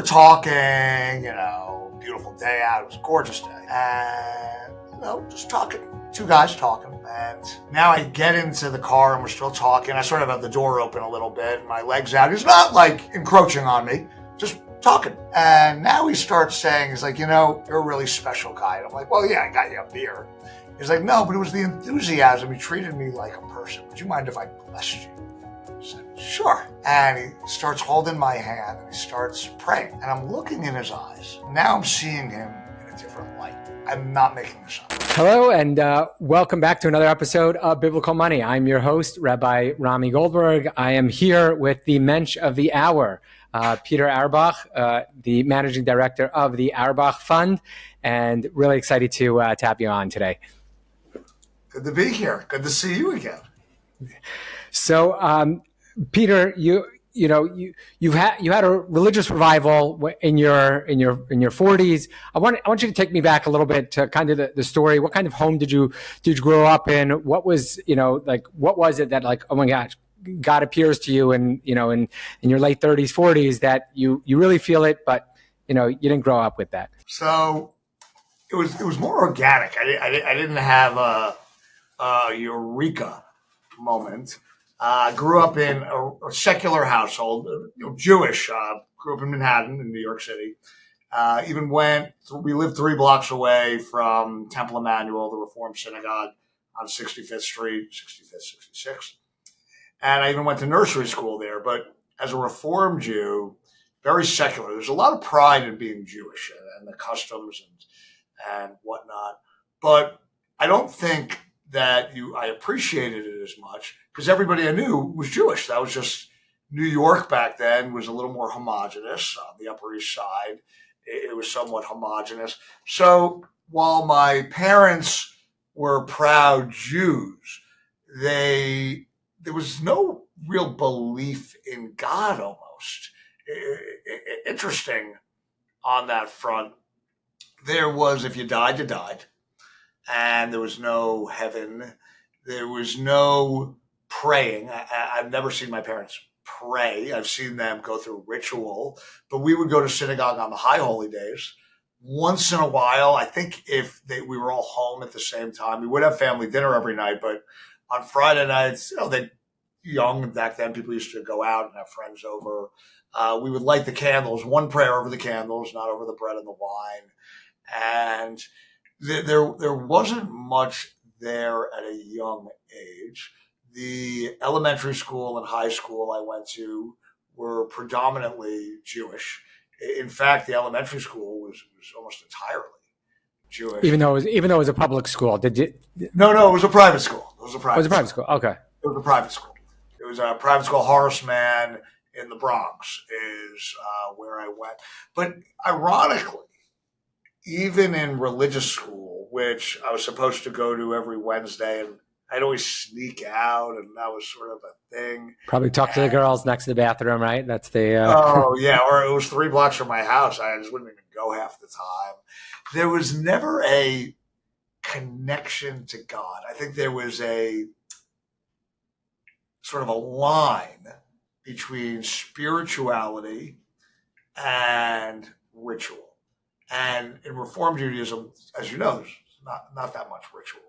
talking, beautiful day out. It was a gorgeous day. And, just talking. Two guys talking. And now I get into the car and we're still talking. I sort of have the door open a little bit, my legs out. He's not like encroaching on me, just talking. And now he starts saying, he's like, you're a really special guy. And I'm like, well, yeah, I got you a beer. He's like, no, but it was the enthusiasm. He treated me like a person. Would you mind if I blessed you? I said, sure. And he starts holding my hand and he starts praying. And I'm looking in his eyes. Now I'm seeing him in a different light. I'm not making this up. Hello, and welcome back to another episode of Biblical Money. I'm your host, Rabbi Rami Goldberg. I am here with the mensch of the hour, Peter Auerbach, the managing director of the Auerbach Fund, and really excited to have you on today. Good to be here. Good to see you again. So, Peter, you had a religious revival in your 40s. I want you to take me back a little bit to kind of the story. What kind of home did you grow up in? What was what was it that, like, oh my gosh, God appears to you in your late 30s, 40s that you really feel it, but you didn't grow up with that. So it was more organic. I didn't have a eureka moment. Grew up in a secular household, Jewish. Grew up in Manhattan, in New York City. We lived 3 blocks away from Temple Emmanuel, the Reformed Synagogue on 65th Street, 65th, 66th. And I even went to nursery school there. But as a Reformed Jew, very secular. There's a lot of pride in being Jewish and the customs and whatnot. But I don't think that I appreciated it as much because everybody I knew was Jewish. That was just New York back then was a little more homogenous. On the Upper East Side, it was somewhat homogenous. So while my parents were proud Jews, there was no real belief in God almost. Interesting on that front. There was, if you died, you died. And there was no heaven. There was no praying. I've never seen my parents pray. I've seen them go through ritual. But we would go to synagogue on the high holy days. Once in a while, I think we were all home at the same time, we would have family dinner every night. But on Friday nights, young back then, people used to go out and have friends over. We would light the candles, one prayer over the candles, not over the bread and the wine. And there wasn't much there at a young age. The elementary school and high school I went to were predominantly Jewish. In fact, the elementary school was almost entirely Jewish. Even though it was a public school, did you? No, it was a private school. It was a private school. Okay. It was a private school. It was a private school. Horace Mann in the Bronx is where I went. But ironically, even in religious school, which I was supposed to go to every Wednesday, and I'd always sneak out, and that was sort of a thing. Probably talk to the girls next to the bathroom, right? That's the... Oh, yeah, or it was 3 blocks from my house. I just wouldn't even go half the time. There was never a connection to God. I think there was a sort of a line between spirituality and ritual. And in Reformed Judaism, as you know, there's not that much ritual.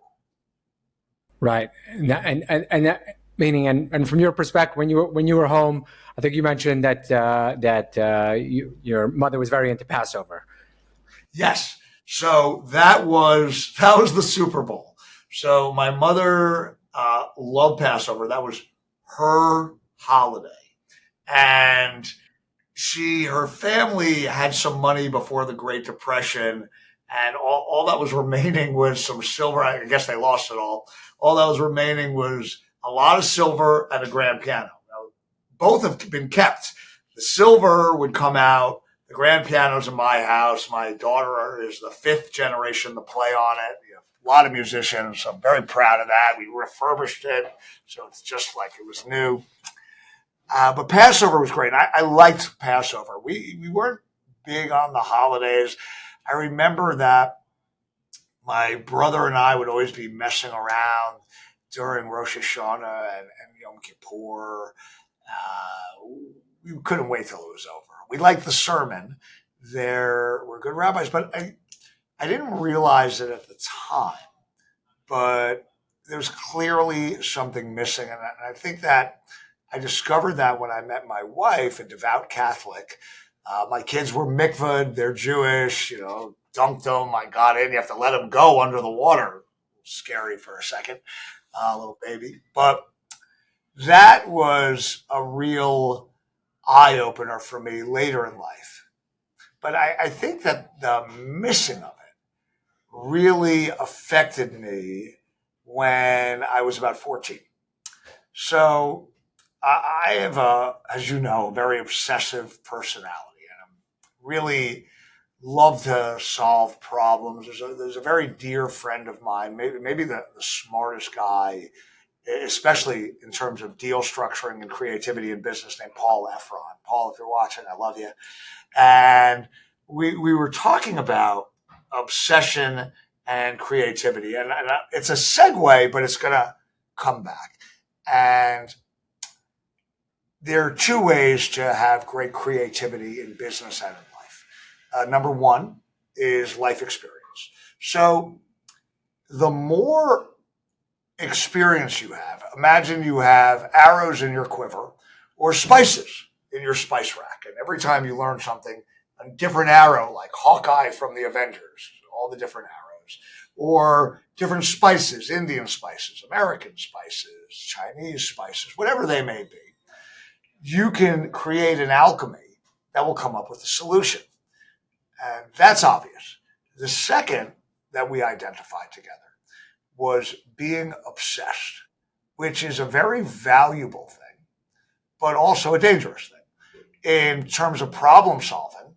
Right, and that meaning, and from your perspective, when you were home, I think you mentioned that your mother was very into Passover. Yes, so that was the Super Bowl. So my mother loved Passover. That was her holiday, and her family had some money before the Great Depression, and all that was remaining was some silver. I guess they lost it all. All that was remaining was a lot of silver and a grand piano. Now, both have been kept. The silver would come out. The grand piano's in my house. My daughter is the 5th generation to play on it. We have a lot of musicians, so I'm very proud of that. We refurbished it, so it's just like it was new. But Passover was great. I liked Passover. We weren't big on the holidays. I remember that my brother and I would always be messing around during Rosh Hashanah and Yom Kippur. We couldn't wait till it was over. we liked the sermon. There were good rabbis, but I didn't realize it at the time. But there's clearly something missing. And I think that I discovered that when I met my wife, a devout Catholic. My kids were mikvahed, they're Jewish, dunked them. I got in, you have to let them go under the water. Scary for a second, little baby. But that was a real eye opener for me later in life. But I think that the missing of it really affected me when I was about 14. So I have as you know, a very obsessive personality, and I'm really love to solve problems. There's a very dear friend of mine, maybe the smartest guy, especially in terms of deal structuring and creativity in business, named Paul Efron. Paul, if you're watching, I love you. And we were talking about obsession and creativity, and it's a segue, but it's going to come back. And there are two ways to have great creativity in business and in life. Number one is life experience. So the more experience you have, imagine you have arrows in your quiver or spices in your spice rack. And every time you learn something, a different arrow, like Hawkeye from the Avengers, all the different arrows, or different spices, Indian spices, American spices, Chinese spices, whatever they may be. You can create an alchemy that will come up with a solution. And that's obvious. The second that we identified together was being obsessed, which is a very valuable thing, but also a dangerous thing. In terms of problem solving,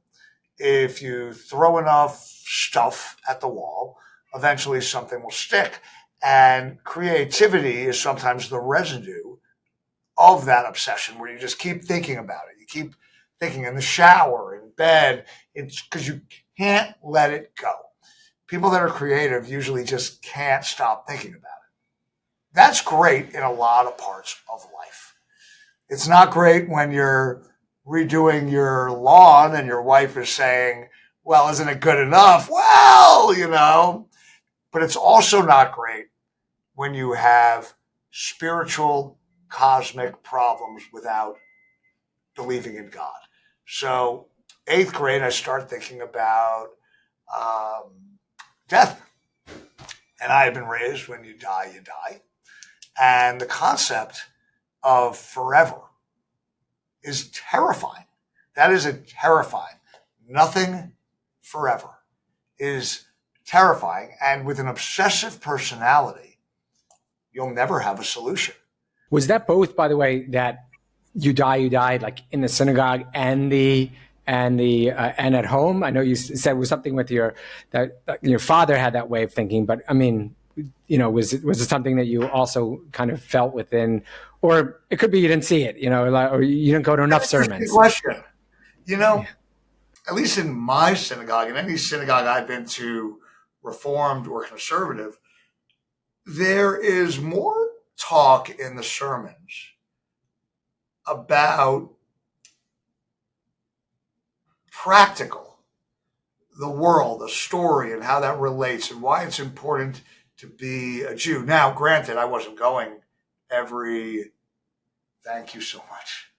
if you throw enough stuff at the wall, eventually something will stick. And creativity is sometimes the residue of that obsession, where you just keep thinking about it. You keep thinking in the shower, in bed. It's because you can't let it go. People that are creative usually just can't stop thinking about it. That's great in a lot of parts of life. It's not great when you're redoing your lawn and your wife is saying, well, isn't it good enough? Well, but it's also not great when you have spiritual cosmic problems without believing in God. So 8th grade, I started thinking about death. And I had been raised, when you die, you die. And the concept of forever is terrifying. That is terrifying. Nothing forever is terrifying. And with an obsessive personality, you'll never have a solution. Was that both, by the way, that you died like in the synagogue and at home? I know you said it was something with your father had that way of thinking, but I mean, was it something that you also kind of felt within, or it could be you didn't see it, or you didn't go to enough sermons? Good question. At least in my synagogue, in any synagogue I've been to, Reformed or conservative, there is more talk in the sermons about practical, the world, the story, and how that relates, and why it's important to be a Jew. Now, granted, I wasn't going thank you so much,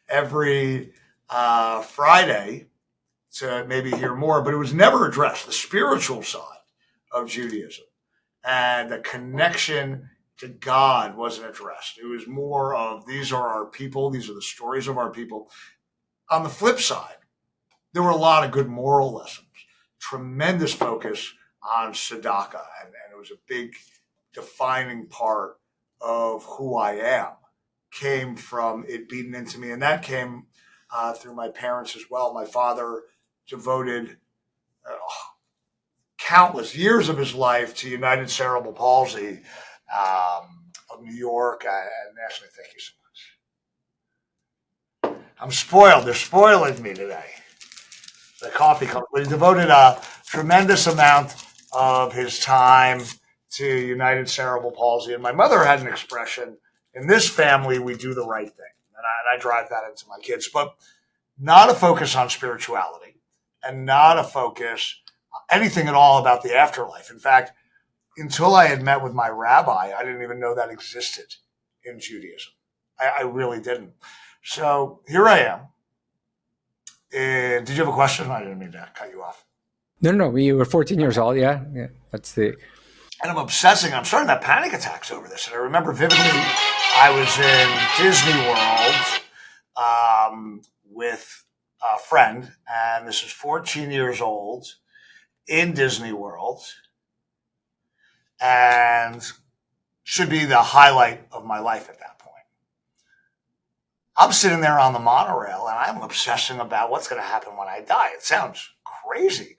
every Friday to maybe hear more, but it was never addressed, the spiritual side of Judaism. And the connection to God wasn't addressed. It was more of, these are our people, these are the stories of our people. On the flip side, there were a lot of good moral lessons, tremendous focus on tzedakah, and it was a big defining part of who I am, came from it beaten into me, and that came through my parents as well. My father devoted countless years of his life to United Cerebral Palsy of New York, and nationally. Thank you so much. I'm spoiled. They're spoiling me today. The coffee company. He devoted a tremendous amount of his time to United Cerebral Palsy. And my mother had an expression, in this family, we do the right thing. And I drive that into my kids. But not a focus on spirituality and not a focus anything at all about the afterlife. In fact, until I had met with my rabbi, I didn't even know that existed in Judaism. I really didn't. So here I am. Did you have a question? I didn't mean to cut you off. No. You were 14 years old. Yeah. That's the. And I'm obsessing. I'm starting to have panic attacks over this. And I remember vividly, I was in Disney World with a friend, and this is 14 years old in Disney World, and should be the highlight of my life at that point. I'm sitting there on the monorail, and I'm obsessing about what's going to happen when I die. It sounds crazy,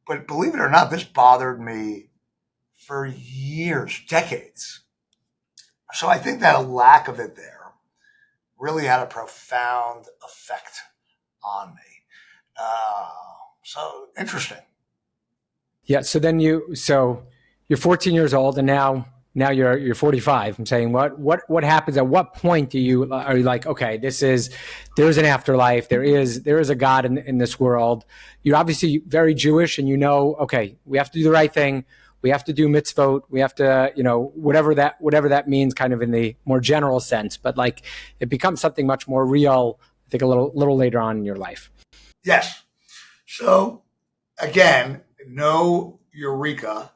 but believe it or not, this bothered me for years, decades. So I think that a lack of it there really had a profound effect on me. So interesting. Yeah. So then you're 14 years old, and now you're 45. I'm saying what happens at what point are you like, okay, there's an afterlife. There is a God in this world. You're obviously very Jewish, and okay, we have to do the right thing. We have to do mitzvot. We have to, whatever that means, kind of in the more general sense. But like, it becomes something much more real, I think, a little later on in your life. Yes. So again, no eureka,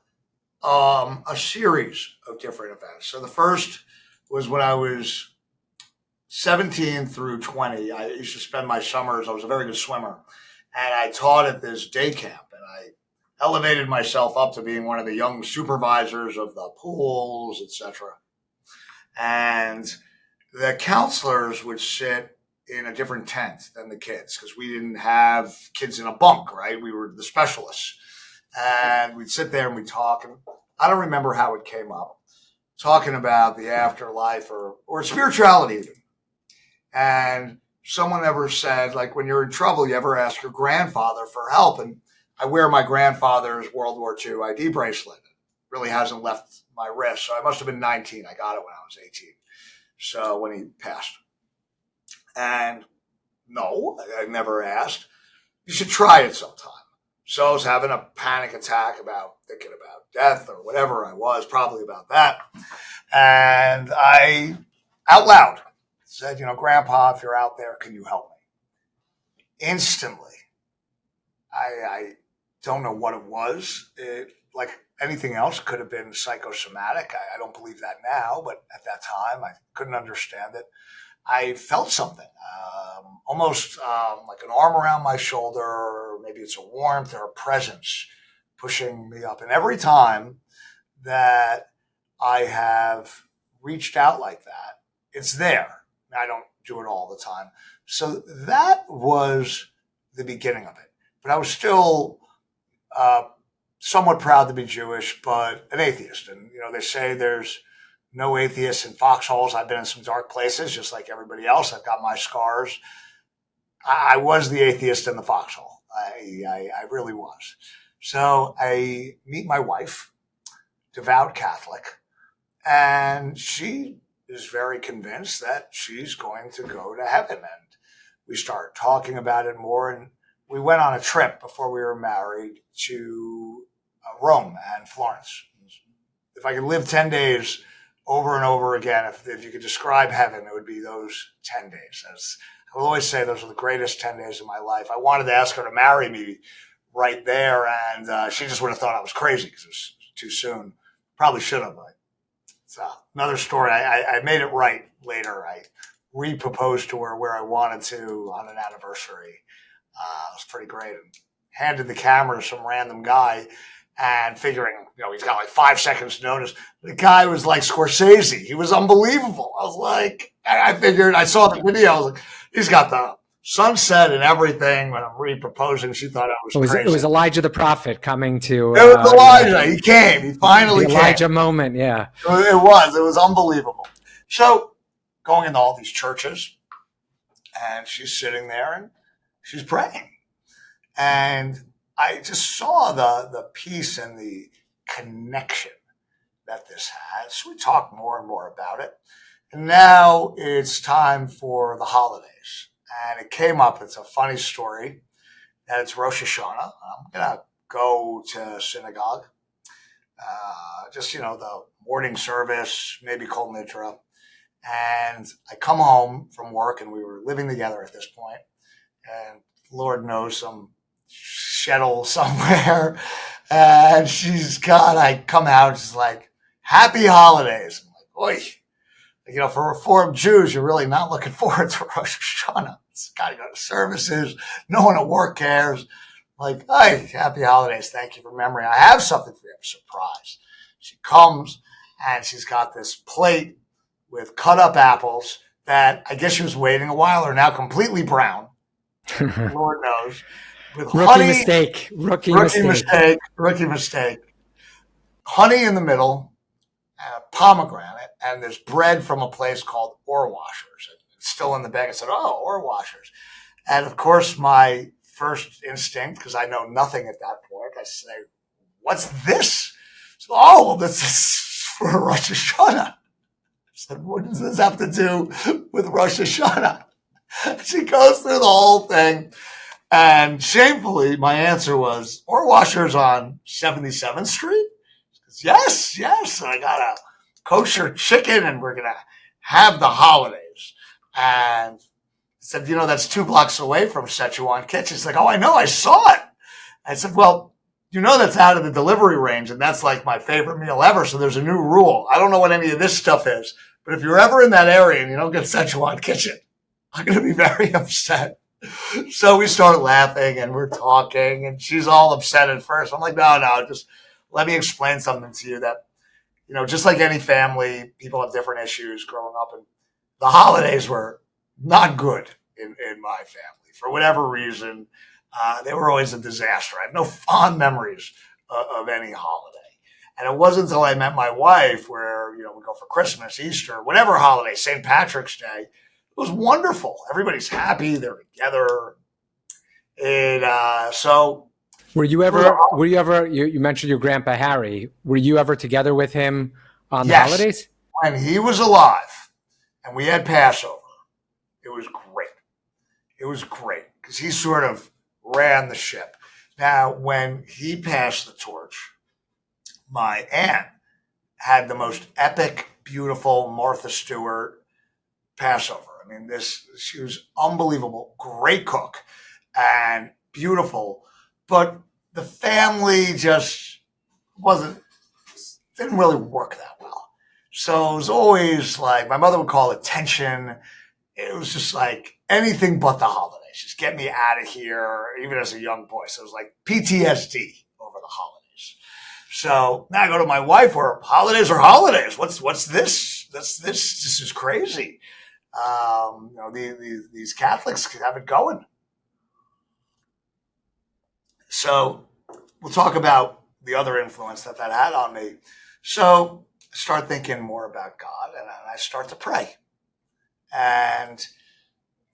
a series of different events. So the first was when I was 17 through 20. I used to spend my summers. I was a very good swimmer, and I taught at this day camp, and I elevated myself up to being one of the young supervisors of the pools, etc. And the counselors would sit in a different tent than the kids because we didn't have kids in a bunk, right? We were the specialists. And we'd sit there and we'd talk. And I don't remember how it came up, talking about the afterlife or spirituality even. And someone ever said, like, when you're in trouble, you ever ask your grandfather for help? And I wear my grandfather's World War II ID bracelet. It really hasn't left my wrist. So I must have been 19. I got it when I was 18. So when he passed. And no, I never asked. You should try it sometime. So I was having a panic attack thinking about death or whatever I was, probably about that. And I, out loud, said, Grandpa, if you're out there, can you help me? Instantly, I don't know what it was. It, like anything else, could have been psychosomatic. I don't believe that now, but at that time, I couldn't understand it. I felt something, almost like an arm around my shoulder, or maybe it's a warmth or a presence pushing me up. And every time that I have reached out like that, it's there. I don't do it all the time. So that was the beginning of it. But I was still somewhat proud to be Jewish, but an atheist. And, they say there's no atheists in foxholes. I've been in some dark places, just like everybody else. I've got my scars. I was the atheist in the foxhole. I really was. So I meet my wife, devout Catholic, and she is very convinced that she's going to go to heaven. And we start talking about it more. And we went on a trip before we were married to Rome and Florence. If I could live 10 days over and over again, if you could describe heaven, it would be those 10 days. I will always say those are the greatest 10 days of my life. I wanted to ask her to marry me right there, and she just would have thought I was crazy because it was too soon. Probably should have. It's another story. I made it right later. I re-proposed to her where I wanted to on an anniversary. It was pretty great. And handed the camera to some random guy, and figuring, he's got like 5 seconds notice. The guy was like Scorsese. He was unbelievable. I was like, I figured, I saw the video. I was like, he's got the sunset and everything. When I'm re-proposing, she thought I was crazy. It was Elijah the prophet coming to. It was Elijah. He came. He finally came. The Elijah moment, yeah. It was unbelievable. So going into all these churches, and she's sitting there and she's praying. And I just saw the peace and the connection that this had. So we talked more and more about it. And now it's time for the holidays. and it came up. It's a funny story that it's Rosh Hashanah. I'm going to go to synagogue, the morning service, maybe Kol Nidra. And I come home from work, and we were living together at this point, and Lord knows some shtetl somewhere. And I come out, she's like, happy holidays. I'm like, oi. For Reformed Jews, you're really not looking forward to Rosh Hashanah. It's got to go to services. No one at work cares. Like, hey, happy holidays. Thank you for remembering. I have something for you. A surprise. She comes, and she's got this plate with cut up apples that I guess she was waiting a while are now completely brown. Lord knows. With Rookie honey. Mistake. Rookie mistake. Honey in the middle, and a pomegranate, and there's bread from a place called Ohrwasher's. It's still in the bag. I said, oh, Ohrwasher's. And of course, my first instinct, because I know nothing at that point, I say, what's this? So, this is for Rosh Hashanah. I said, what does this have to do with Rosh Hashanah? She goes through the whole thing. And shamefully, my answer was, Ohrwasher's on 77th Street? She goes, yes. And I got a kosher chicken, and we're going to have the holidays. And I said, that's 2 blocks away from Szechuan Kitchen. She's like, oh, I know, I saw it. I said, well, that's out of the delivery range, and that's like my favorite meal ever, so there's a new rule. I don't know what any of this stuff is, but if you're ever in that area and you don't get Szechuan Kitchen, I'm going to be very upset. So we start laughing, and we're talking, and she's all upset at first. I'm like, no, just let me explain something to you that, just like any family, people have different issues growing up, and the holidays were not good in my family. For whatever reason, they were always a disaster. I have no fond memories of any holiday. And it wasn't until I met my wife where, we go for Christmas, Easter, whatever holiday, St. Patrick's Day. It was wonderful. Everybody's happy. They're together. And so. You mentioned your grandpa Harry. Were you ever together with him on the holidays? When he was alive and we had Passover, it was great because he sort of ran the ship. Now, when he passed the torch, my aunt had the most epic, beautiful Martha Stewart Passover. I mean, she was unbelievable, great cook and beautiful, but the family just didn't really work that well. So it was always like, my mother would call it tension. It was just like anything but the holidays. Just get me out of here, even as a young boy. So it was like PTSD over the holidays. So now I go to my wife, where holidays are holidays. What's this? This is crazy. These Catholics have it going. So we'll talk about the other influence that had on me. So I start thinking more about God, and I start to pray. And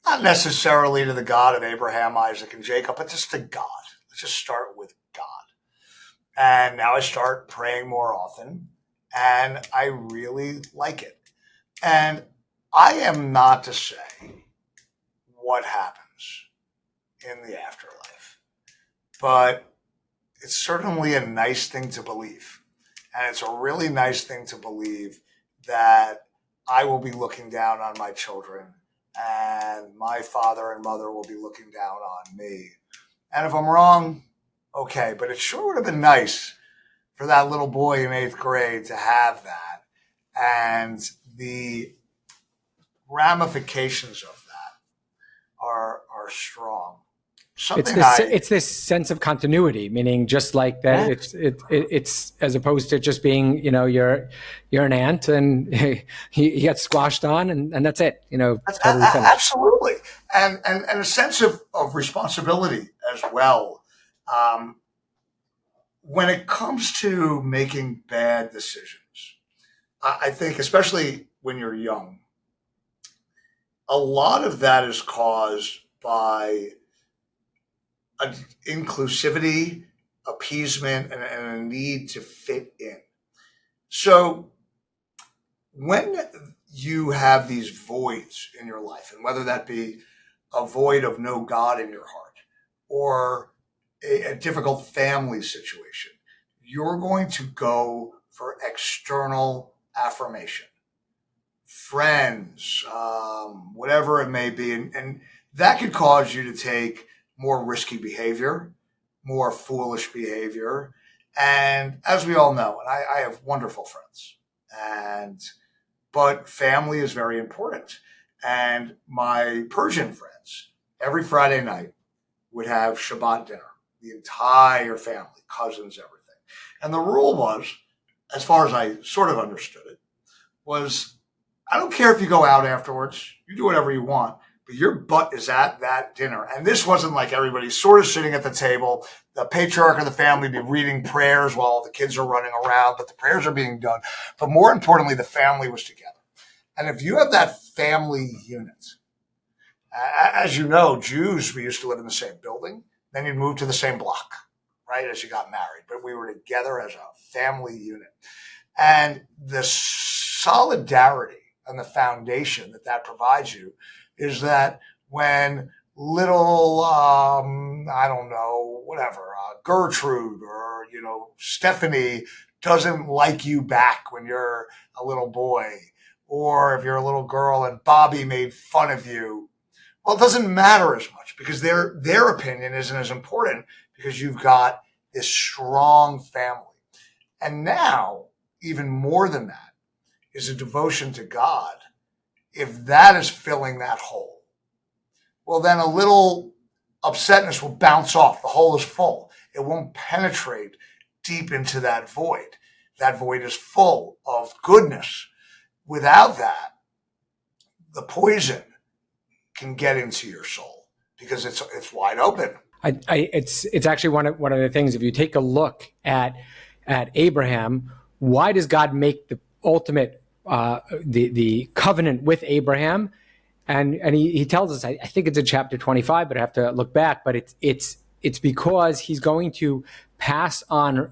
not necessarily to the God of Abraham, Isaac, and Jacob, but just to God. Let's just start with God. And now I start praying more often, and I really like it. And I am not to say what happens in the afterlife, but it's certainly a nice thing to believe. And it's a really nice thing to believe that I will be looking down on my children, and my father and mother will be looking down on me. And if I'm wrong, okay, but it sure would have been nice for that little boy in 8th grade to have that. And the ramifications of that are strong. It's this sense of continuity, meaning just like that. Yeah. It's as opposed to just being, you're an ant and he gets squashed on and that's it. Totally finished. Absolutely, and a sense of responsibility as well. When it comes to making bad decisions, I think, especially when you're young, a lot of that is caused by inclusivity, appeasement, and a need to fit in. So when you have these voids in your life, and whether that be a void of no God in your heart, or a difficult family situation, you're going to go for external affirmation, friends, whatever it may be. And that could cause you to take more risky behavior, more foolish behavior. And as we all know, and I have wonderful friends, but family is very important. And my Persian friends, every Friday night, would have Shabbat dinner, the entire family, cousins, everything. And the rule was, as far as I sort of understood it, was I don't care if you go out afterwards, you do whatever you want, but your butt is at that dinner. And this wasn't like everybody's sort of sitting at the table. The patriarch of the family be reading prayers while the kids are running around, but the prayers are being done. But more importantly, the family was together. And if you have that family unit, as you know, Jews, we used to live in the same building. Then you'd move to the same block, right, as you got married. But we were together as a family unit. And the solidarity and the foundation that provides you is that when little, I don't know, whatever, Gertrude or, Stephanie doesn't like you back when you're a little boy, or if you're a little girl and Bobby made fun of you, well, it doesn't matter as much because their opinion isn't as important because you've got this strong family. And now, even more than that, is a devotion to God. If that is filling that hole, well, then a little upsetness will bounce off. The hole is full. It won't penetrate deep into that void. That void is full of goodness. Without that, the poison can get into your soul because it's wide open. It's actually one of the things. If you take a look at Abraham, why does God make the ultimate the covenant with Abraham? And he tells us, I think it's in chapter 25, but I have to look back. But it's because he's going to pass on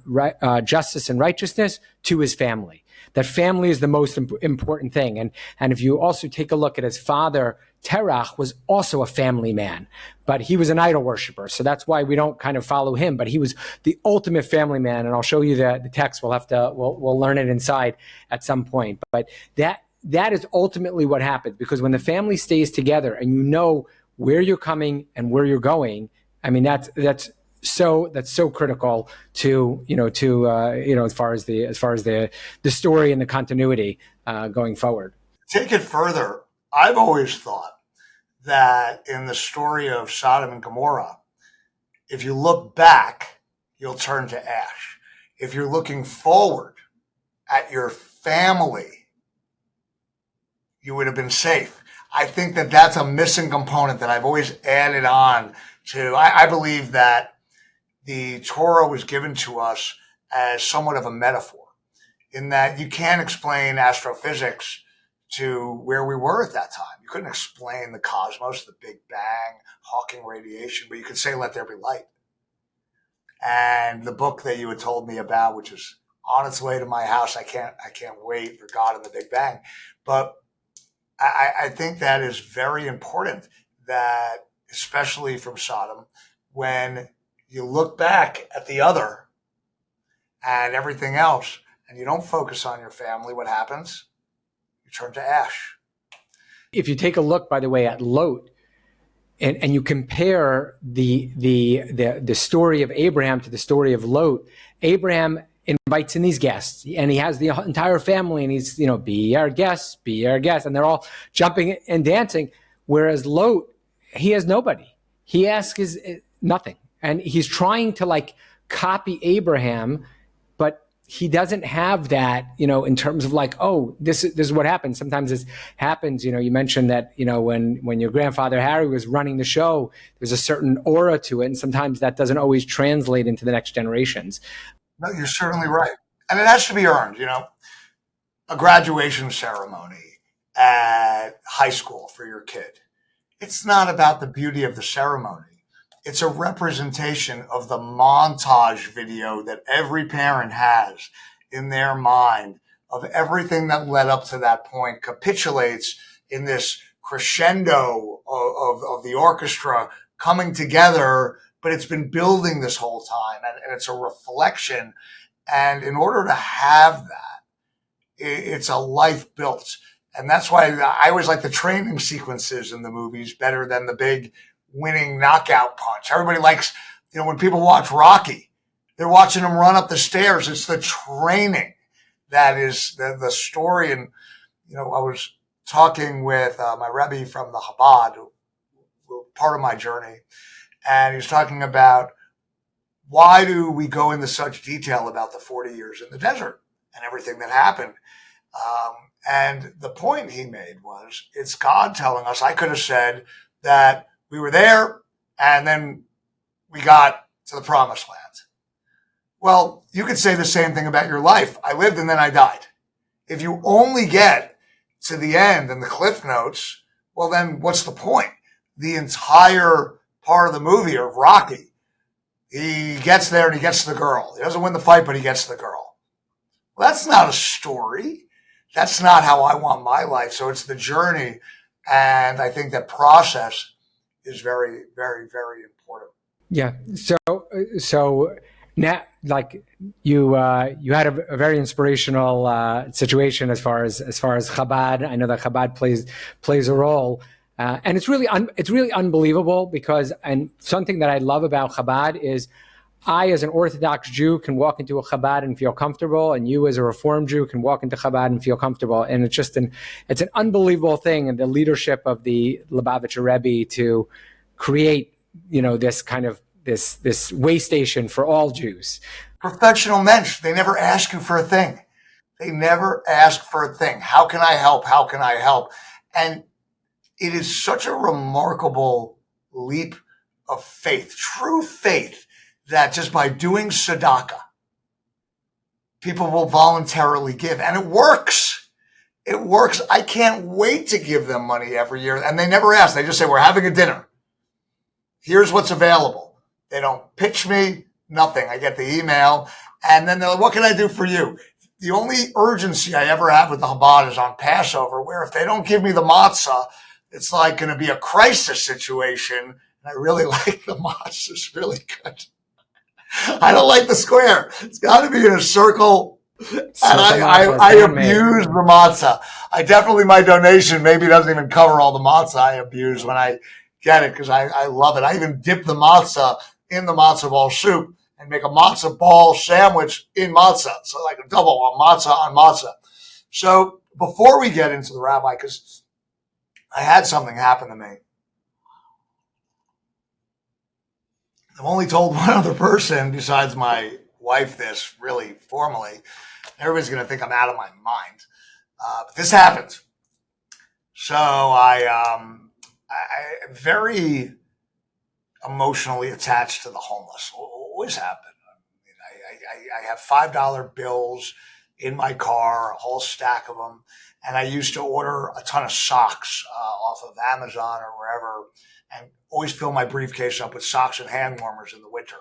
justice and righteousness to his family. That family is the most important thing. And if you also take a look at his father, Terach was also a family man, but he was an idol worshiper. So that's why we don't kind of follow him, but he was the ultimate family man. And I'll show you the text. We'll learn it inside at some point. But that is ultimately what happens, because when the family stays together and you know where you're coming and where you're going, I mean, that's so critical to as far as the story and the continuity going forward. Take it further. I've always thought that in the story of Sodom and Gomorrah, if you look back, you'll turn to ash. If you're looking forward at your family, you would have been safe. I think that that's a missing component that I've always added on to. I believe that the Torah was given to us as somewhat of a metaphor, in that you can't explain astrophysics to where we were at that time. You couldn't explain the cosmos, the Big Bang, Hawking radiation, but you could say, let there be light. And the book that you had told me about, which is on its way to my house, I can't wait for God and the Big Bang. But I think that is very important, that especially from Sodom, when you look back at the other and everything else, and you don't focus on your family, what happens? You turn to ash. If you take a look, by the way, at Lot, and you compare the story of Abraham to the story of Lot, Abraham invites in these guests, and he has the entire family, and he's, be our guests, and they're all jumping and dancing. Whereas Lot, he has nobody. He asks nothing. And he's trying to copy Abraham, but he doesn't have that, in terms of this is what happens. Sometimes this happens, you mentioned that, when your grandfather Harry was running the show, there's a certain aura to it. And sometimes that doesn't always translate into the next generations. No, you're certainly right. And it has to be earned, a graduation ceremony at high school for your kid. It's not about the beauty of the ceremony. It's a representation of the montage video that every parent has in their mind of everything that led up to that point, capitulates in this crescendo of the orchestra coming together, but it's been building this whole time, and it's a reflection. And in order to have that, it's a life built. And that's why I always like the training sequences in the movies better than the big winning knockout punch. Everybody likes, when people watch Rocky, they're watching him run up the stairs. It's the training that is the story. And, I was talking with my Rebbe from the Chabad, who part of my journey, and he was talking about why do we go into such detail about the 40 years in the desert and everything that happened. And the point he made was, it's God telling us. I could have said that we were there and then we got to the promised land. Well, you could say the same thing about your life. I lived and then I died. If you only get to the end and the cliff notes, well, then what's the point? The entire part of the movie of Rocky, he gets there and he gets the girl. He doesn't win the fight, but he gets the girl. Well, that's not a story. That's not how I want my life. So it's the journey. And I think that process is very, very, very important. Yeah. So now, like you had a very inspirational situation as far as Chabad. I know that Chabad plays a role, and it's really unbelievable because, and something that I love about Chabad is, I, as an Orthodox Jew, can walk into a Chabad and feel comfortable, and you, as a Reformed Jew, can walk into Chabad and feel comfortable. And it's an unbelievable thing, and the leadership of the Lubavitcher Rebbe to create, this kind of this way station for all Jews. Professional mensch, they never ask you for a thing. They never ask for a thing. How can I help? How can I help? And it is such a remarkable leap of faith, true faith, that just by doing tzedakah, people will voluntarily give. And it works. It works. I can't wait to give them money every year. And they never ask. They just say, we're having a dinner. Here's what's available. They don't pitch me, nothing. I get the email. And then they're like, what can I do for you? The only urgency I ever have with the Chabad is on Passover, where if they don't give me the matzah, it's like going to be a crisis situation. And I really like the matzah. It's really good. I don't like the square. It's got to be in a circle. And I abuse the matzah. I definitely, my donation maybe doesn't even cover all the matzah I abuse when I get it, because I love it. I even dip the matzah in the matzah ball soup and make a matzah ball sandwich in matzah. So like a double on matzah. So before we get into the rabbi, because I had something happen to me. I've only told one other person besides my wife this really formally. Everybody's going to think I'm out of my mind. But this happened. So I'm very emotionally attached to the homeless. Always happened. I have $5 bills in my car, a whole stack of them. And I used to order a ton of socks off of Amazon or wherever, and always fill my briefcase up with socks and hand warmers in the winter.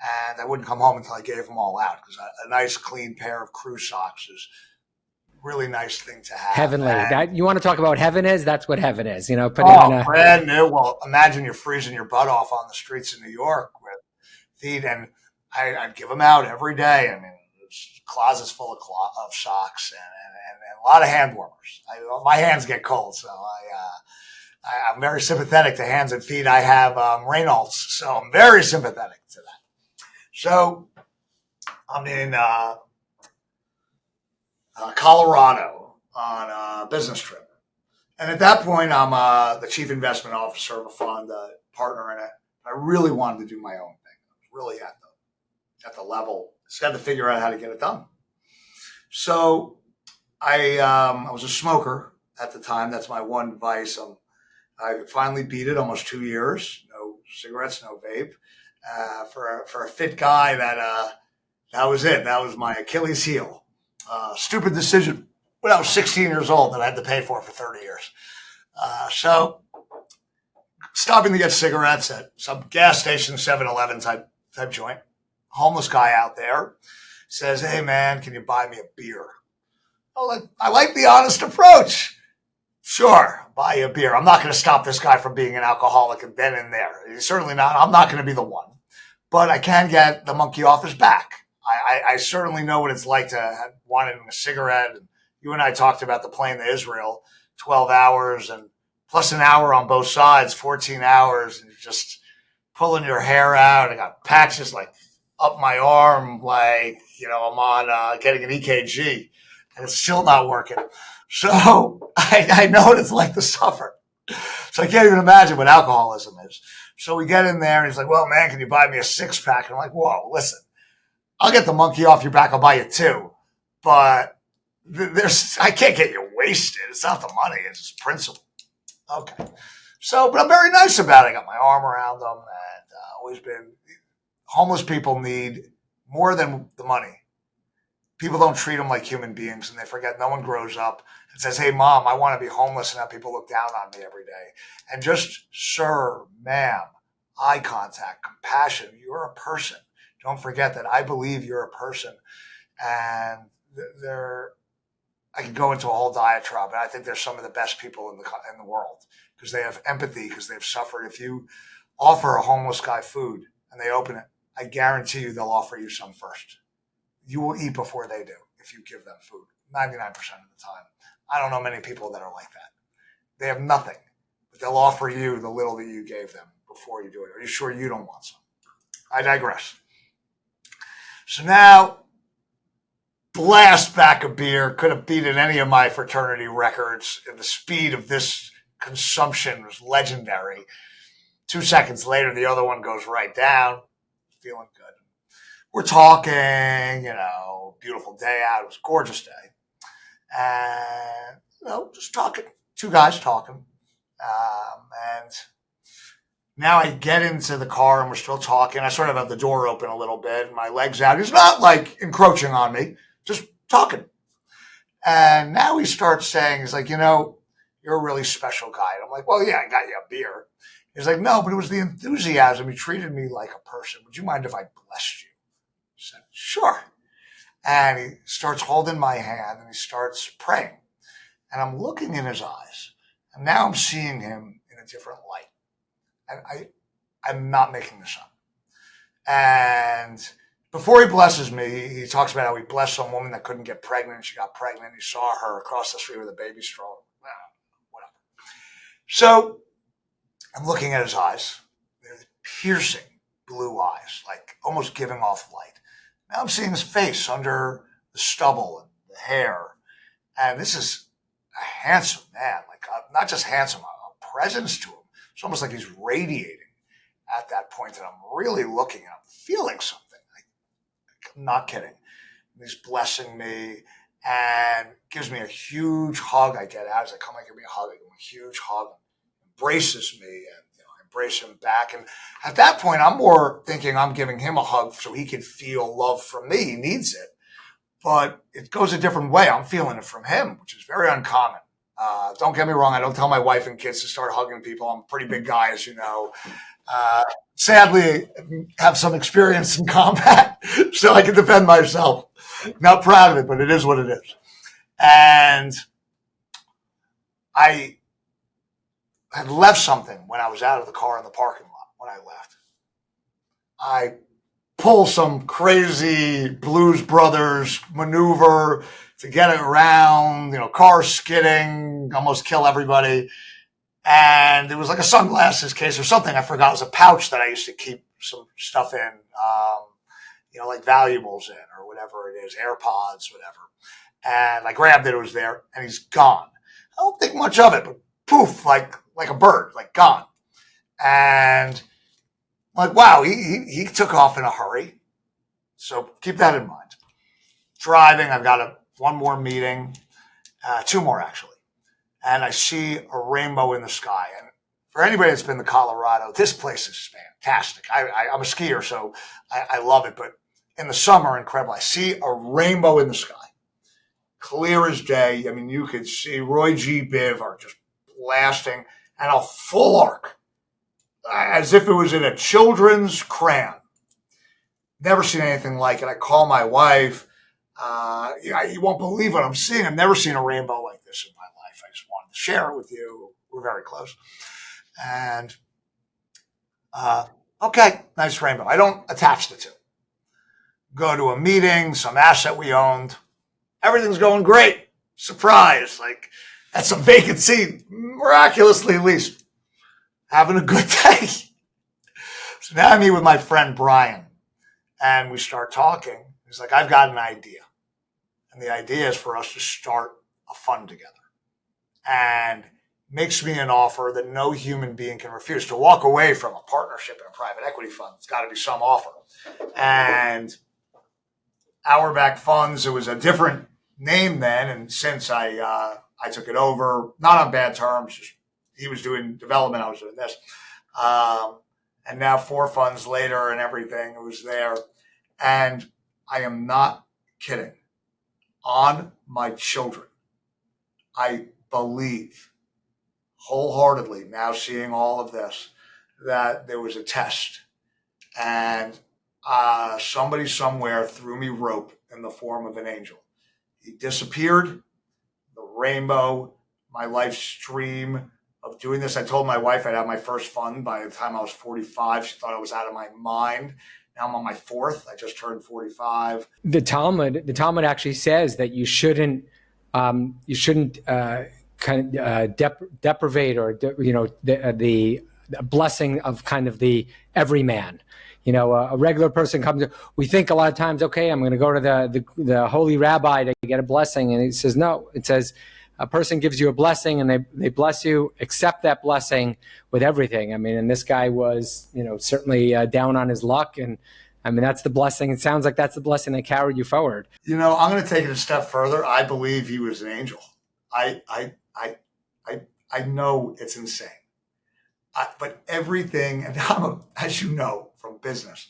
And I wouldn't come home until I gave them all out, because a nice clean pair of crew socks is a really nice thing to have. Heavenly. That you want to talk about heaven is? That's what heaven is. Brand new. Well, imagine you're freezing your butt off on the streets of New York with feet, and I'd give them out every day. I mean, there's closets full of socks and a lot of hand warmers. My hands get cold, so I'm very sympathetic to hands and feet. I have Raynaud's, so I'm very sympathetic to that. So I'm in Colorado on a business trip. And at that point, I'm the chief investment officer of a fund, a partner in it. I really wanted to do my own thing. I was really at the level. Just had to figure out how to get it done. So I was a smoker at the time. That's my one vice. I finally beat it, almost 2 years. No cigarettes, no vape. For a fit guy, that was it. That was my Achilles heel. Stupid decision when I was 16 years old that I had to pay for 30 years. So stopping to get cigarettes at some gas station, 7-Eleven type joint. Homeless guy out there says, "Hey man, can you buy me a beer?" I like the honest approach. Sure, buy you a beer. I'm not going to stop this guy from being an alcoholic and then and there. He's certainly not. I'm not going to be the one. But I can get the monkey off his back. I certainly know what it's like to have wanted a cigarette. And you and I talked about the plane to Israel, 12 hours and plus an hour on both sides, 14 hours, and you're just pulling your hair out. I got patches like up my arm, like, I'm on getting an EKG, and it's still not working. So I know what it's like to suffer. So I can't even imagine what alcoholism is. So we get in there, and he's like, well, man, can you buy me a 6-pack? And I'm like, whoa, listen, I'll get the monkey off your back. I'll buy you 2. But I can't get you wasted. It's not the money. It's just principle. Okay. So, but I'm very nice about it. I got my arm around them, and always been, homeless people need more than the money. People don't treat them like human beings, and they forget no one grows up and says, hey, mom, I want to be homeless and have people look down on me every day. And just, sir, ma'am, eye contact, compassion. You're a person. Don't forget that I believe you're a person. And I could go into a whole diatribe, but I think they're some of the best people in the world because they have empathy, because they've suffered. If you offer a homeless guy food and they open it, I guarantee you they'll offer you some first. You will eat before they do if you give them food, 99% of the time. I don't know many people that are like that. They have nothing, but they'll offer you the little that you gave them before you do it. Are you sure you don't want some? I digress. So now, blast back a beer. Could have beaten any of my fraternity records. And the speed of this consumption was legendary. 2 seconds later, the other one goes right down. Feeling good. We're talking, beautiful day out. It was a gorgeous day. And, just talking. 2 guys talking. And now I get into the car and we're still talking. I sort of have the door open a little bit and my legs out. He's not like encroaching on me, just talking. And now he starts saying, he's like, you're a really special guy. And I'm like, well, yeah, I got you a beer. He's like, no, but it was the enthusiasm. He treated me like a person. Would you mind if I blessed you? I said, sure. And he starts holding my hand and he starts praying. And I'm looking in his eyes. And now I'm seeing him in a different light. And I'm not making this up. And before he blesses me, he talks about how he blessed some woman that couldn't get pregnant. She got pregnant. He saw her across the street with a baby stroller. Whatever. So I'm looking at his eyes. They're piercing blue eyes, like almost giving off light. Now I'm seeing his face under the stubble and the hair. And this is a handsome man, like not just handsome, a presence to him. It's almost like he's radiating at that point. And I'm really looking and I'm feeling something. I'm not kidding. And he's blessing me and gives me a huge hug. I get out. As I come, I give me a hug. I give him a huge hug. Embraces me and I embrace him back. And at that point, I'm more thinking I'm giving him a hug so he can feel love from me. He needs it. But it goes a different way. I'm feeling it from him, which is very uncommon. Don't get me wrong. I don't tell my wife and kids to start hugging people. I'm a pretty big guy, as you know. Sadly, have some experience in combat, so I can defend myself. Not proud of it, but it is what it is. And I had left something when I was out of the car in the parking lot when I left. I pull some crazy Blues Brothers maneuver to get it around, car skidding, almost kill everybody. And it was like a sunglasses case or something. I forgot. It was a pouch that I used to keep some stuff in, like valuables in or whatever it is, AirPods, whatever. And I grabbed it. It was there and he's gone. I don't think much of it, but poof, like a bird, like gone. And I'm like, wow, he took off in a hurry. So keep that in mind. Driving, I've got one more meeting, 2 more actually. And I see a rainbow in the sky. And for anybody that's been to Colorado, this place is fantastic. I'm a skier, so I love it. But in the summer, incredible. I see a rainbow in the sky, clear as day. I mean, you could see Roy G. Biv are just blasting, and a full arc, as if it was in a children's crayon. Never seen anything like it. I call my wife. You won't believe what I'm seeing. I've never seen a rainbow like this in my life. I just wanted to share it with you. We're very close. And, okay, nice rainbow. I don't attach the two. Go to a meeting, some asset we owned. Everything's going great. Surprise. Like, that's a vacant seat. Miraculously, at least. Having a good day. So now I meet with my friend Brian. And we start talking. He's like, I've got an idea. And the idea is for us to start a fund together. And makes me an offer that no human being can refuse. To walk away from a partnership in a private equity fund, it's got to be some offer. And Auerbach Funds, it was a different name then. And since I took it over, not on bad terms, just he was doing development, I was doing this. And now 4 funds later and everything, it was there. And I am not kidding. On my children, I believe wholeheartedly, now seeing all of this, that there was a test. And somebody somewhere threw me rope in the form of an angel. He disappeared. The rainbow, my life's dream of doing this. I told my wife I'd have my first fund by the time I was 45. She thought I was out of my mind. Now I'm on my 4th. I just turned 45. The Talmud actually says that you shouldn't deprivate or the blessing of kind of the everyman. A regular person comes. We think a lot of times, okay, I'm going to go to the holy rabbi to get a blessing, and he says no. It says a person gives you a blessing, and they bless you. Accept that blessing with everything. I mean, and this guy was, certainly down on his luck, and I mean that's the blessing. It sounds like that's the blessing that carried you forward. I'm going to take it a step further. I believe he was an angel. I know it's insane. But everything, and as you know from business,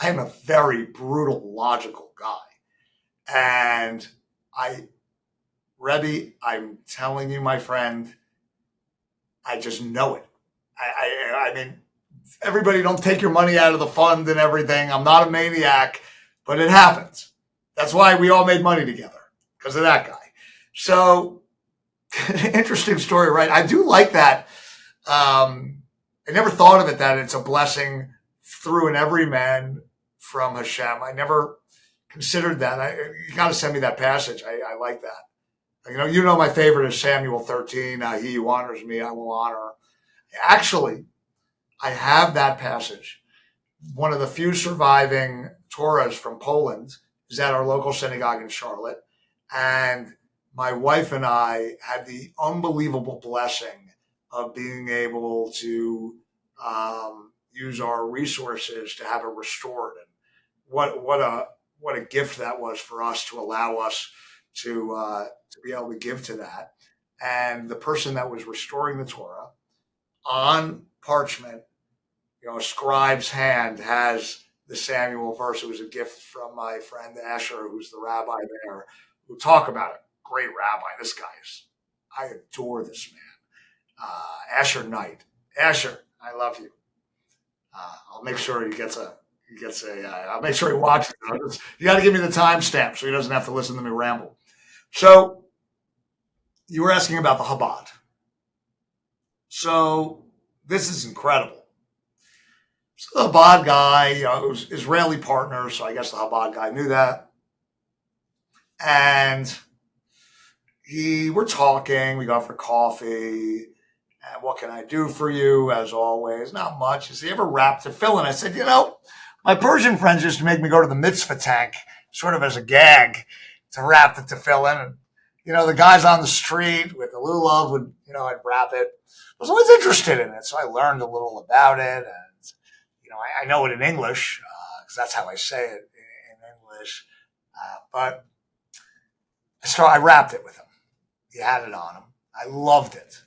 I am a very brutal, logical guy. And Rebbe, I'm telling you, my friend, I just know it. I mean, everybody don't take your money out of the fund and everything. I'm not a maniac, but it happens. That's why we all made money together, because of that guy. So, interesting story, right? I do like that. I never thought of it that it's a blessing through an everyman from Hashem. I never considered that. You got to send me that passage. I like that. You know my favorite is Samuel 13. He who honors me, I will honor. Actually, I have that passage. One of the few surviving Torahs from Poland is at our local synagogue in Charlotte. And my wife and I had the unbelievable blessing of being able to use our resources to have it restored. And what a gift that was for us to allow us to be able to give to that. And the person that was restoring the Torah on parchment, a scribe's hand has the Samuel verse. It was a gift from my friend Asher, who's the rabbi there, who talk about it. Great rabbi. This guy I adore this man. Asher Knight. Asher, I love you. I'll make sure I'll make sure he watches it. You got to give me the timestamp so he doesn't have to listen to me ramble. So you were asking about the Chabad. So this is incredible. So the Chabad guy, it was Israeli partners, so I guess the Chabad guy knew that. And we're talking, we go for coffee. And what can I do for you? As always, not much. He ever wrap tefillin? I said, my Persian friends used to make me go to the mitzvah tank, sort of as a gag, to wrap the tefillin. And, the guys on the street with the lulav would, I'd wrap it. I was always interested in it. So I learned a little about it. And, I know it in English, because that's how I say it in English. But I wrapped it with him. He had it on him. I loved it.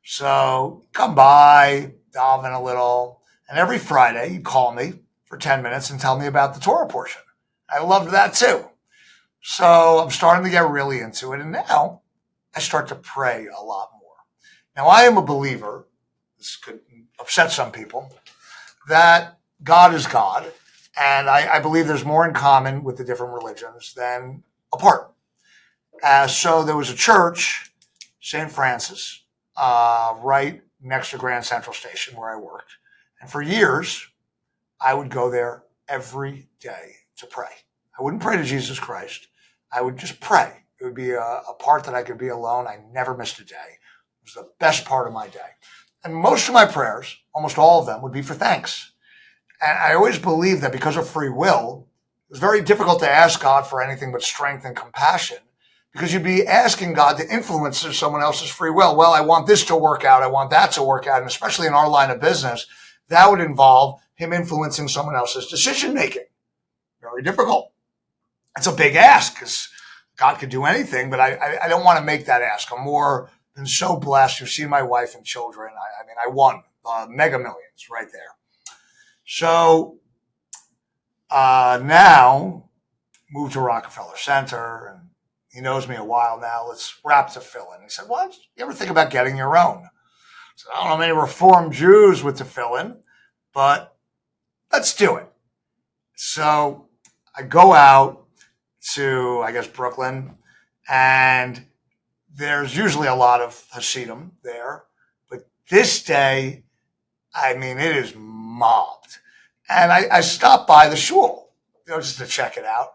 So come by, daven a little. And every Friday, he'd call me for 10 minutes and tell me about the Torah portion. I loved that too. So I'm starting to get really into it. And now I start to pray a lot more. Now I am a believer, this could upset some people, that God is God. And I believe there's more in common with the different religions than apart. So there was a church, St. Francis, right next to Grand Central Station where I worked. And for years, I would go there every day to pray. I wouldn't pray to Jesus Christ. I would just pray. It would be a part that I could be alone. I never missed a day. It was the best part of my day. And most of my prayers, almost all of them, would be for thanks. And I always believed that because of free will, it was very difficult to ask God for anything but strength and compassion, because you'd be asking God to influence someone else's free will. Well, I want this to work out. I want that to work out. And especially in our line of business, that would involve him influencing someone else's decision making. Very difficult. It's a big ask because God could do anything, but I don't want to make that ask. I'm more than so blessed. You've seen my wife and children. I mean, I won mega millions right there. So now moved to Rockefeller Center, and he knows me a while now. Let's wrap tefillin. He said, well, you ever think about getting your own? I said, I don't know many Reformed Jews with tefillin, but let's do it. So I go out to, I guess, Brooklyn, and there's usually a lot of Hasidim there. But this day, I mean, it is mobbed. And I stopped by the shul, just to check it out.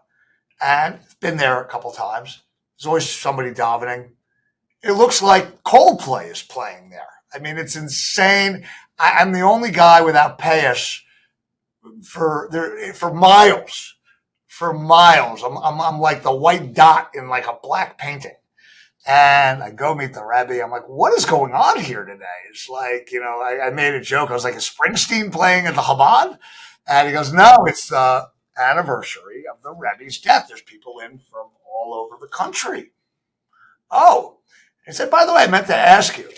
And been there a couple times. There's always somebody davening. It looks like Coldplay is playing there. I mean, it's insane. I'm the only guy without payas for miles. For miles. I'm like the white dot in like a black painting. And I go meet the Rebbe. I'm like, what is going on here today? It's like, I made a joke. I was like, is Springsteen playing at the Chabad? And he goes, no, it's the anniversary of the Rebbe's death. There's people in from all over the country. Oh, he said, by the way, I meant to ask you,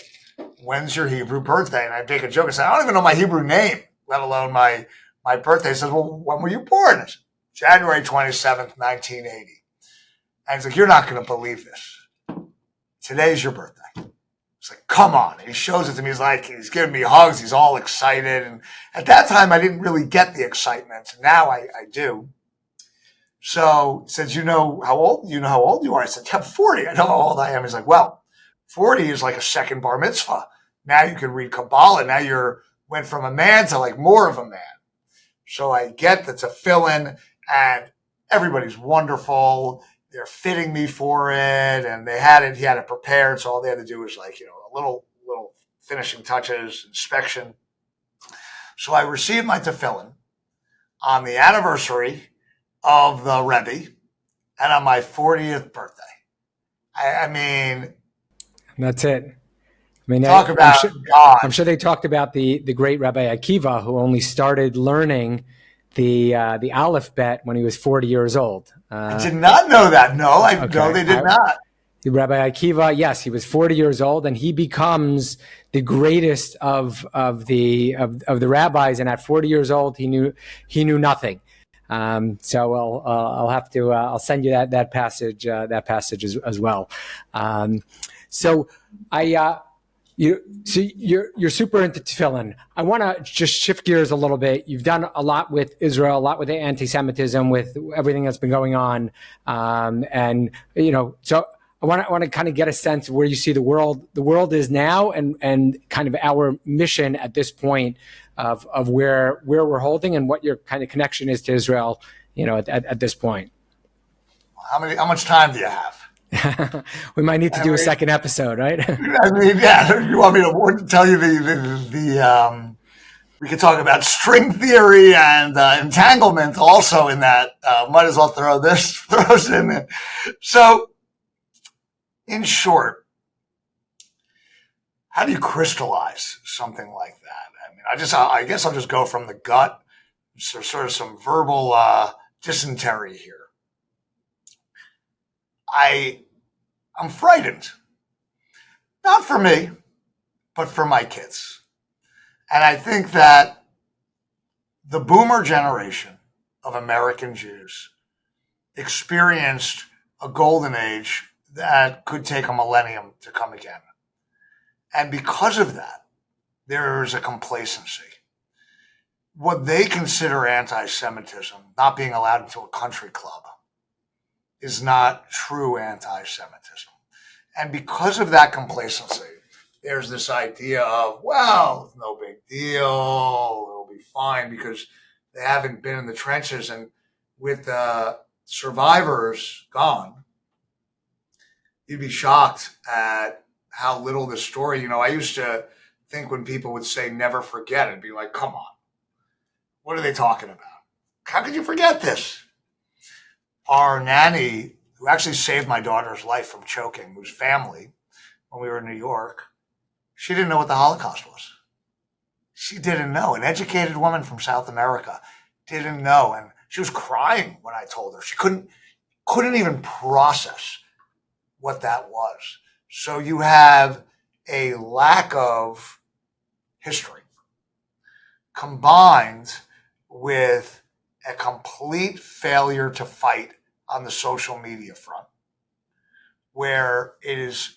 when's your Hebrew birthday? And I make a joke. I said, I don't even know my Hebrew name, let alone my birthday. He says, well, when were you born? I said, January 27th, 1980. And he's like, you're not going to believe this. Today's your birthday. It's like, come on. And he shows it to me. He's giving me hugs. He's all excited. And at that time, I didn't really get the excitement. Now I do. So he says, you know how old you are? I said, yeah, 40. I know how old I am. He's like, well, 40 is like a second bar mitzvah. Now you can read Kabbalah. Now went from a man to like more of a man. So I get the tefillin, and everybody's wonderful. They're fitting me for it, and he had it prepared. So all they had to do was a little finishing touches, inspection. So I received my tefillin on the anniversary of the Rebbe and on my 40th birthday. I mean, that's it. I mean, talk about God. I'm sure they talked about the great Rabbi Akiva, who only started learning the alphabet when he was 40 years old. I did not know that. No, no, they did not. Rabbi Akiva, yes, he was 40 years old, and he becomes the greatest of the rabbis. And at 40 years old, he knew nothing. So I'll send you that passage as well. So you're super into tefillin. I want to just shift gears a little bit. You've done a lot with Israel, a lot with the anti-Semitism, with everything that's been going on, so I want to kind of get a sense of where you see the world is now, and kind of our mission at this point of where we're holding and what your kind of connection is to Israel, at this point. How much time do you have? We might need to do a second episode, right? I mean, yeah. You want me to tell you the we could talk about string theory and entanglement also in that. Might as well throw us in there. So, in short, how do you crystallize something like that? I mean, I guess I'll just go from the gut, so sort of some verbal dysentery here. I'm frightened. Not for me, but for my kids. And I think that the boomer generation of American Jews experienced a golden age that could take a millennium to come again. And because of that, there is a complacency. What they consider anti-Semitism, not being allowed into a country club, is not true anti-Semitism. And because of that complacency, there's this idea of, well, no big deal, it'll be fine because they haven't been in the trenches. And with the survivors gone, you'd be shocked at how little the story, I used to think when people would say never forget, it'd be like, come on, what are they talking about? How could you forget this? Our nanny, who actually saved my daughter's life from choking, whose family, when we were in New York, she didn't know what the Holocaust was. She didn't know. An educated woman from South America didn't know. And she was crying when I told her. She couldn't even process what that was. So you have a lack of history combined with a complete failure to fight on the social media front, where it is,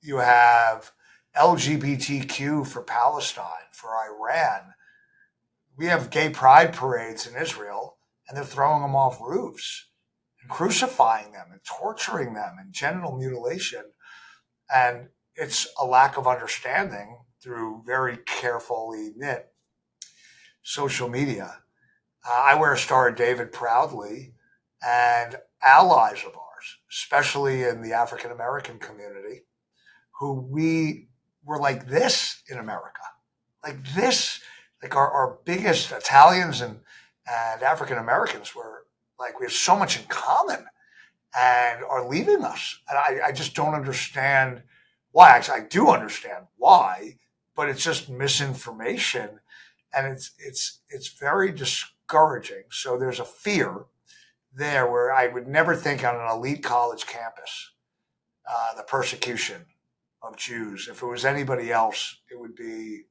you have LGBTQ for Palestine, for Iran. We have gay pride parades in Israel, and they're throwing them off roofs and crucifying them and torturing them and genital mutilation. And it's a lack of understanding through very carefully knit social media. I wear a Star of David proudly, and allies of ours, especially in the African American community, who we were like this in America, like this, like our biggest Italians and African Americans were like, we have so much in common and are leaving us. And I just don't understand why. Actually, I do understand why, but it's just misinformation, and it's very discouraging. So there's a fear there where I would never think on an elite college campus, the persecution of Jews. If it was anybody else, it would be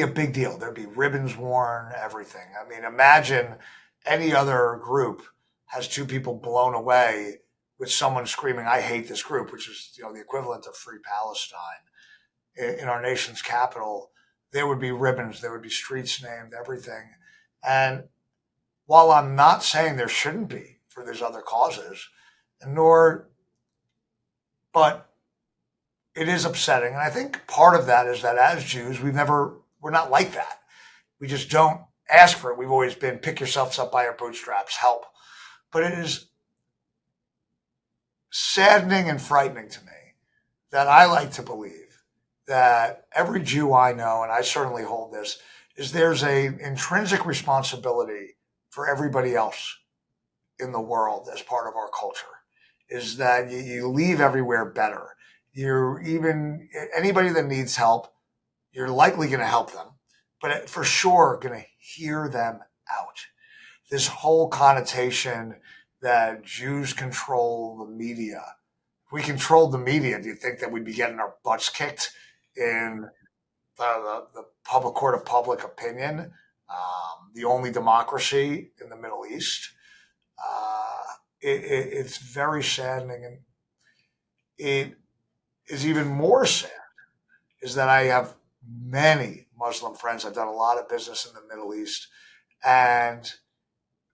a big deal. There'd be ribbons worn, everything. I mean, imagine any other group has two people blown away with someone screaming, "I hate this group," which is the equivalent of Free Palestine in our nation's capital. There would be ribbons, there would be streets named, everything. And while I'm not saying there shouldn't be for these other causes, but it is upsetting. And I think part of that is that as Jews, we're not like that. We just don't ask for it. We've always been pick yourselves up by your bootstraps, help. But it is saddening and frightening to me that I like to believe that every Jew I know, and I certainly hold this, is there's an intrinsic responsibility for everybody else in the world as part of our culture, is that you leave everywhere better. Anybody that needs help, you're likely going to help them, but for sure going to hear them out. This whole connotation that Jews control the media. If we controlled the media, do you think that we'd be getting our butts kicked in the public court of public opinion, the only democracy in the Middle East? It's very saddening, and it is even more sad is that I have many Muslim friends. I've done a lot of business in the Middle East, and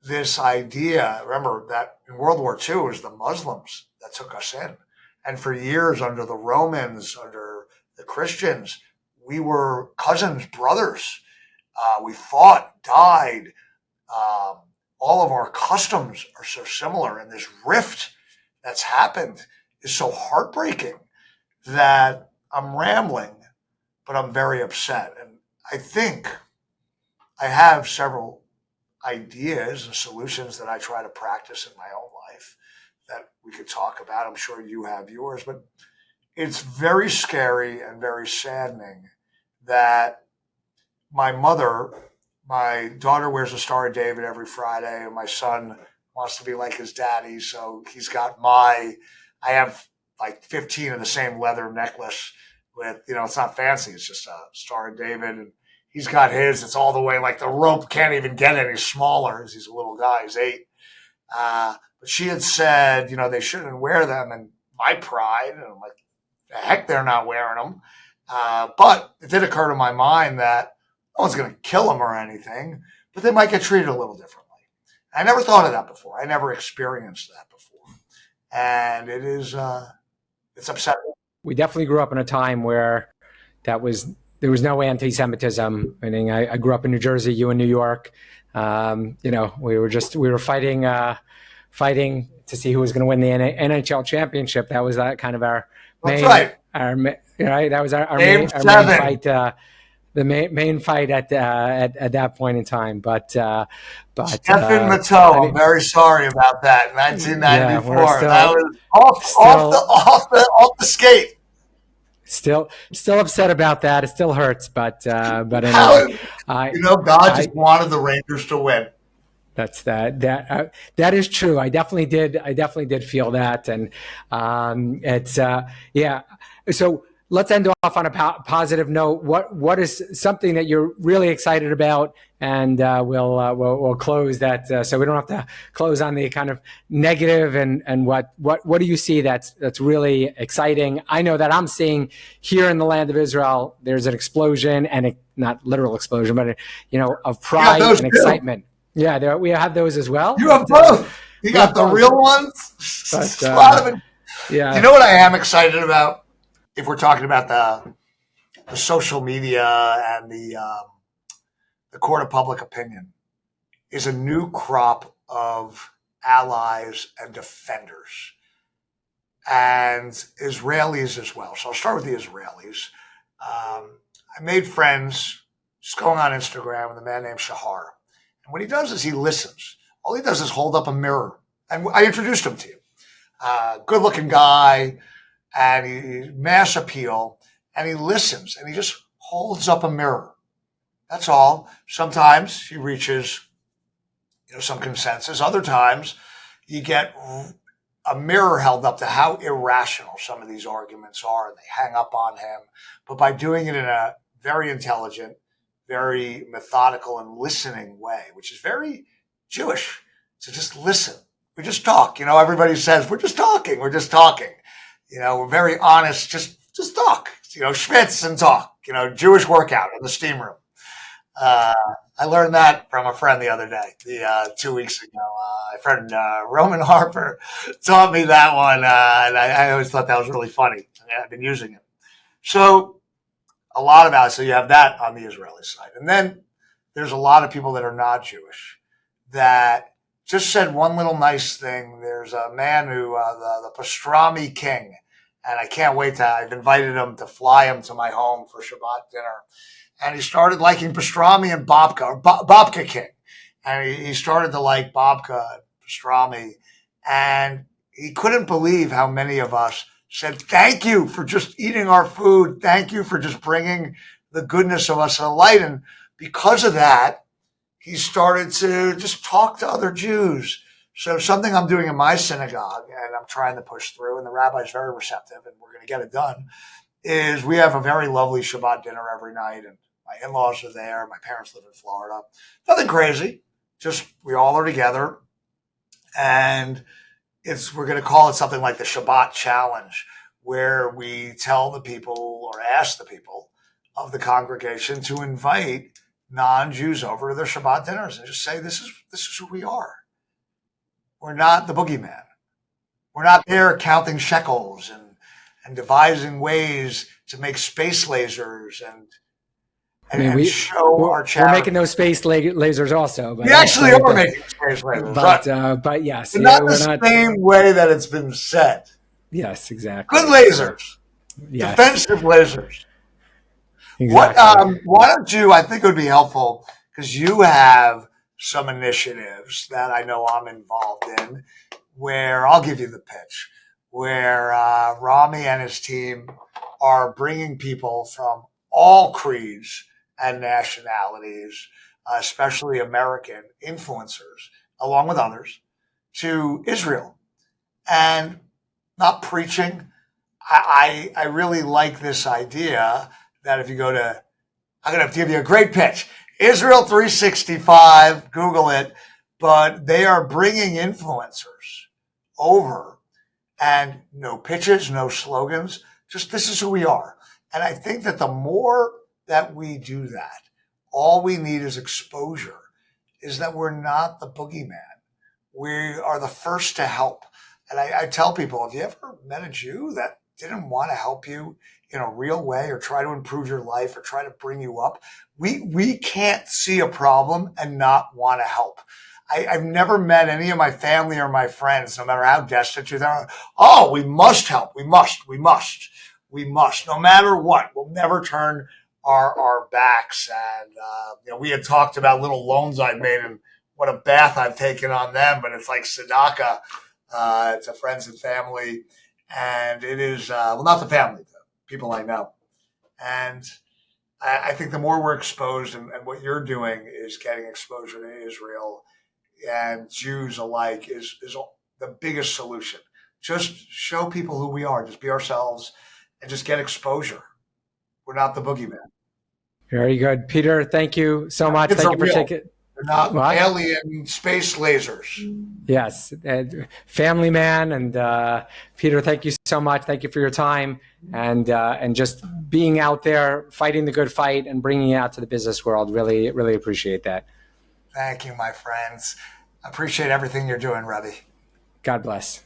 this idea, remember that in World War II, it was the Muslims that took us in. And for years under the Romans, under the Christians, we were cousins, brothers. We fought, died. All of our customs are so similar. And this rift that's happened is so heartbreaking that I'm rambling, but I'm very upset. And I think I have several ideas and solutions that I try to practice in my own life that we could talk about. I'm sure you have yours, but it's very scary and very saddening that my daughter wears a Star of David every Friday, and my son wants to be like his daddy. So he's got I have like 15 of the same leather necklace with, it's not fancy. It's just a Star of David, and he's got his. It's all the way, like the rope can't even get any smaller as he's a little guy. He's 8. But she had said, they shouldn't wear them. And my pride, and I'm like, the heck they're not wearing them. But it did occur to my mind that no one's going to kill them or anything, but they might get treated a little differently. I never thought of that before. I never experienced that before. And it is It's upsetting. We definitely grew up in a time where there was no anti-Semitism. Meaning, I grew up in New Jersey, you in New York. We were fighting to see who was going to win the NHL championship. That was kind of our That's main, right. that was our Game main 7. fight. The main fight at that point in time. But Stephen Matteau, I'm very sorry about that. 1994. Yeah, That was off the skate. Still upset about that. It still hurts, but anyway, God just wanted the Rangers to win. That's that is true. I definitely did feel that, and it's yeah. So let's end off on a positive note. What is something that you're really excited about, and we'll close that so we don't have to close on the kind of negative. And what do you see that's really exciting? I know that I'm seeing here in the land of Israel, there's an explosion, and not literal explosion, but of pride and excitement. Yeah, we have those as well. You have both. You got the real ones. But, a lot of it. Yeah. You know what I am excited about? If we're talking about the social media and the court of public opinion, is a new crop of allies and defenders, and Israelis as well. So I'll start with the Israelis. I made friends just going on Instagram with a man named Shahar. And what he does is he listens. All he does is hold up a mirror. And I introduced him to you. Good-looking guy, and he mass appeal, and he listens, and he just holds up a mirror. That's all. Sometimes he reaches, some consensus. Other times you get a mirror held up to how irrational some of these arguments are, and they hang up on him. But by doing it in a very intelligent, very methodical and listening way, which is very Jewish, to just listen. We just talk. Everybody says, we're just talking. We're just talking. We're very honest. Just talk. Schwitz and talk. Jewish workout in the steam room. I learned that from a friend the other day, 2 weeks ago. My friend Roman Harper taught me that one, and I always thought that was really funny. I've been using it. So a lot about it. So you have that on the Israeli side. And then there's a lot of people that are not Jewish that just said one little nice thing. There's a man who, the pastrami king, and I can't wait I've invited him to fly him to my home for Shabbat dinner. And he started liking pastrami and babka, or babka king. And he started to like babka, pastrami. And he couldn't believe how many of us said, thank you for just eating our food. Thank you for just bringing the goodness of us to the light. And because of that, he started to just talk to other Jews. So something I'm doing in my synagogue, and I'm trying to push through, and the rabbi's very receptive, and we're going to get it done, is we have a very lovely Shabbat dinner every night, and my in-laws are there. My parents live in Florida. Nothing crazy. Just we all are together, and we're going to call it something like the Shabbat Challenge, where we tell the people or ask the people of the congregation to invite non-Jews over to their Shabbat dinners and just say, this is who we are. We're not the boogeyman. We're not there counting shekels and devising ways to make space lasers and show our charity. We're making those space lasers also. But we actually are making space lasers. But yes. But not the same way that it's been said. Yes, exactly. Good lasers. Yes. Defensive lasers. Exactly. Why don't you, I think it would be helpful, because you have some initiatives that I know I'm involved in, where I'll give you the pitch, where Rami and his team are bringing people from all creeds and nationalities, especially American influencers, along with others, to Israel. And not preaching. I really like this idea that if you go to, I'm going to have to give you a great pitch, Israel 365, Google it, but they are bringing influencers over, and no pitches, no slogans, just this is who we are. And I think that the more that we do that, all we need is exposure, is that we're not the boogeyman. We are the first to help. And I tell people, have you ever met a Jew that didn't want to help you in a real way or try to improve your life or try to bring you up, we can't see a problem and not want to help. I've never met any of my family or my friends, no matter how destitute they are. Oh, we must help. We must, no matter what. We'll never turn our backs. And, we had talked about little loans I've made and what a bath I've taken on them, but it's like tzedakah to friends and family. And it is, not the family, the people I know. And I think the more we're exposed, and what you're doing is getting exposure to Israel and Jews alike is the biggest solution. Just show people who we are, just be ourselves, and just get exposure. We're not the boogeyman. Very good. Peter, thank you so much. Kids Thank are you for real. taking. They're not What? alien space lasers. Yes. Family man. And Peter, thank you so much. Thank you for your time and just being out there, fighting the good fight and bringing it out to the business world. Really, really appreciate that. Thank you, my friends. I appreciate everything you're doing, Rabbi. God bless.